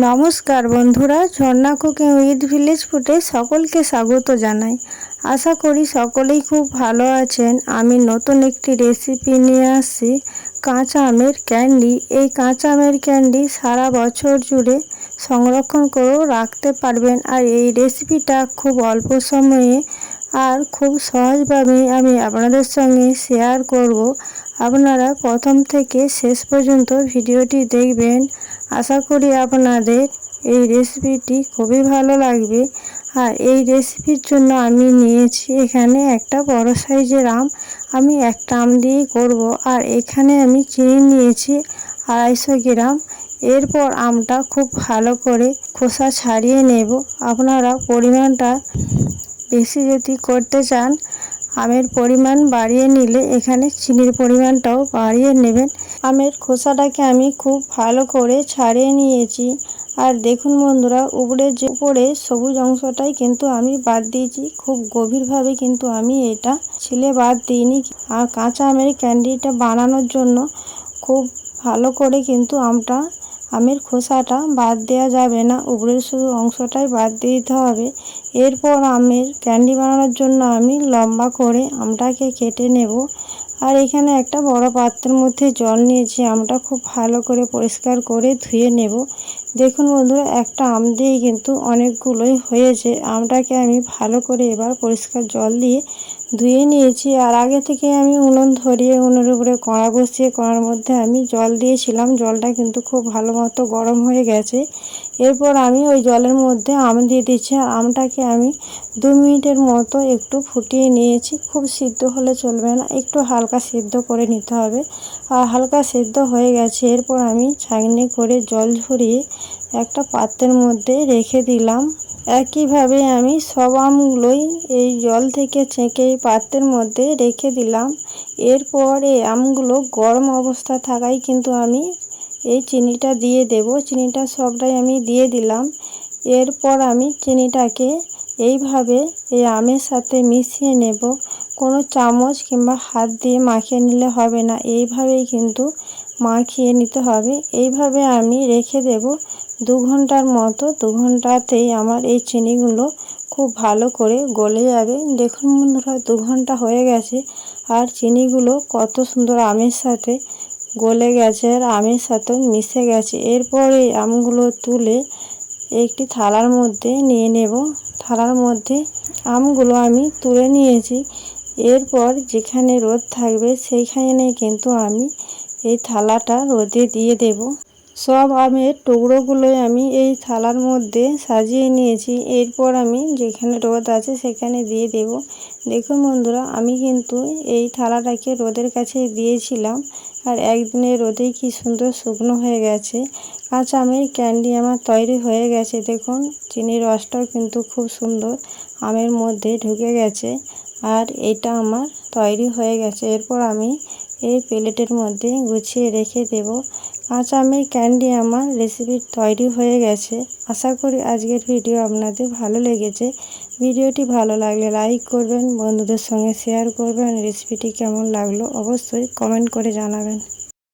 নমস্কার বন্ধুরা, ঝর্ণা cooking with village ফুডে সকলকে স্বাগত জানাই। আশা করি সকলেই খুব ভালো আছেন। আমি নতুন একটি রেসিপি নিয়ে আসছি, কাঁচা আমের ক্যান্ডি। এই কাঁচা আমের ক্যান্ডি সারা বছর জুড়ে সংরক্ষণ করেও রাখতে পারবেন। আর এই রেসিপিটা খুব অল্প সময়ে আর খুব সহজভাবে আমি আপনাদের সঙ্গে শেয়ার করব। আপনারা প্রথম থেকে শেষ পর্যন্ত ভিডিওটি দেখবেন। আশা করি আপনাদের এই রেসিপিটি খুবই ভালো লাগবে। আর এই রেসিপির জন্য আমি নিয়েছি এখানে একটা বড় সাইজের আম। আমি একটা আম দিয়েই করব। আর এখানে আমি চিনি নিয়েছি 250 গ্রাম। এরপর আমটা খুব ভালো করে খোসা ছাড়িয়ে নেব। আপনারা পরিমাণটা বেশি যদি করতে চান, আমের পরিমাণ বাড়িয়ে নিলে এখানে চিনির পরিমাণটাও বাড়িয়ে নেবেন। আমের খোসাটাকে আমি খুব ভালো করে ছাড়িয়ে নিয়েছি। আর দেখুন বন্ধুরা, উপরে সবুজ অংশটাই কিন্তু আমি বাদ দিয়েছি। খুব গভীরভাবে কিন্তু আমি এটা ছিলে বাদ দিইনি। আর কাঁচা আমের ক্যান্ডিটা বানানোর জন্য খুব ভালো করে কিন্তু আমের খোসাটা বাদ দেওয়া যাবে না, উপরের শুধু অংশটাই বাদ দিতে হবে। এরপর আমের ক্যান্ডি বানানোর জন্য আমি লম্বা করে আমটাকে কেটে নেব। আর এখানে একটা বড় পাত্রের মধ্যে জল নিয়েছি। আমটা খুব ভালো করে পরিষ্কার করে ধুয়ে নেব। দেখুন বন্ধুরা, একটা আম দিয়ে কিন্তু অনেকগুলোই হয়েছে। আমটাকে আমি ভালো করে এবার পরিষ্কার জল দিয়ে ধুয়ে নিয়েছি। আর আগে থেকে আমি উনুন ধরিয়ে উনুনের উপরে কড়া বসিয়ে কড়ার মধ্যে আমি জল দিয়েছিলাম। জলটা কিন্তু খুব ভালো মতো গরম হয়ে গেছে। এরপর আমি ওই জলের মধ্যে আম দিয়ে দিচ্ছি। আর আমটাকে আমি 2 মিনিটের মতো একটু ফুটিয়ে নিয়েছি। খুব সিদ্ধ হলে চলবে না, একটু হালকা সিদ্ধ করে নিতে হবে। আর হালকা সিদ্ধ হয়ে গেছে। এরপর আমি ছাঁকনি করে জল ঝরিয়ে একটা পাত্রের মধ্যে রেখে দিলাম। একইভাবে আমি সব আমগুলোই এই জল থেকে ছেঁকে পাত্রের মধ্যে রেখে দিলাম। এরপর এই আমগুলো গরম অবস্থা থাকায় কিন্তু আমি এই চিনিটা দিয়ে দেব। চিনিটা সবটাই আমি দিয়ে দিলাম। এরপর আমি চিনিটাকে এইভাবে এই আমের সাথে মিশিয়ে নেব। কোনো চামচ কিংবা হাত দিয়ে মাখিয়ে নিলে হবে না, এইভাবেই কিন্তু মাখিয়ে নিতে হবে। এইভাবে আমি রেখে দেব 2 ঘন্টার মতো। 2 ঘন্টাতেই আমার এই চিনিগুলো খুব ভালো করে গলে যাবে। দেখুন বন্ধুরা, 2 ঘন্টা হয়ে গেছে আর চিনিগুলো কত সুন্দর আমের সাথে গলে গেছে আর আমের সাথে মিশে গেছে। এরপর এই আমগুলো তুলে একটি থালার মধ্যে নিয়ে নেব। থালার মধ্যে আমগুলো আমি তুলে নিয়েছি। এরপর যেখানে রোদ থাকবে সেইখানে কিন্তু আমি এই থালাটা রোদে দিয়ে দেব। সব আমের টুকরোগুলোই আমি এই থালার মধ্যে সাজিয়ে নিয়েছি। এরপর আমি যেখানে রোদ আছে সেখানে দিয়ে দেব। দেখুন বন্ধুরা, আমি কিন্তু এই থালাটাকে রোদের কাছে দিয়েছিলাম আর একদিনের রোদেই কি সুন্দর শুকনো হয়ে গেছে। কাঁচা আমের ক্যান্ডি আমার তৈরি হয়ে গেছে। দেখুন, চিনির রসটাও কিন্তু খুব সুন্দর আমের মধ্যে ঢুকে গেছে আর এটা আমার তৈরি হয়ে গেছে। এরপর আমি এই প্লেটের মধ্যে গুছিয়ে রেখে দেব। কাঁচা আমের ক্যান্ডি আমার রেসিপি তৈরি হয়ে গেছে। আশা করি আজকের ভিডিও আপনাদের ভালো লেগেছে। ভিডিওটি ভালো লাগলে লাইক করবেন, বন্ধুদের সঙ্গে শেয়ার করবেন। রেসিপিটি কেমন লাগলো অবশ্যই কমেন্ট করে জানাবেন।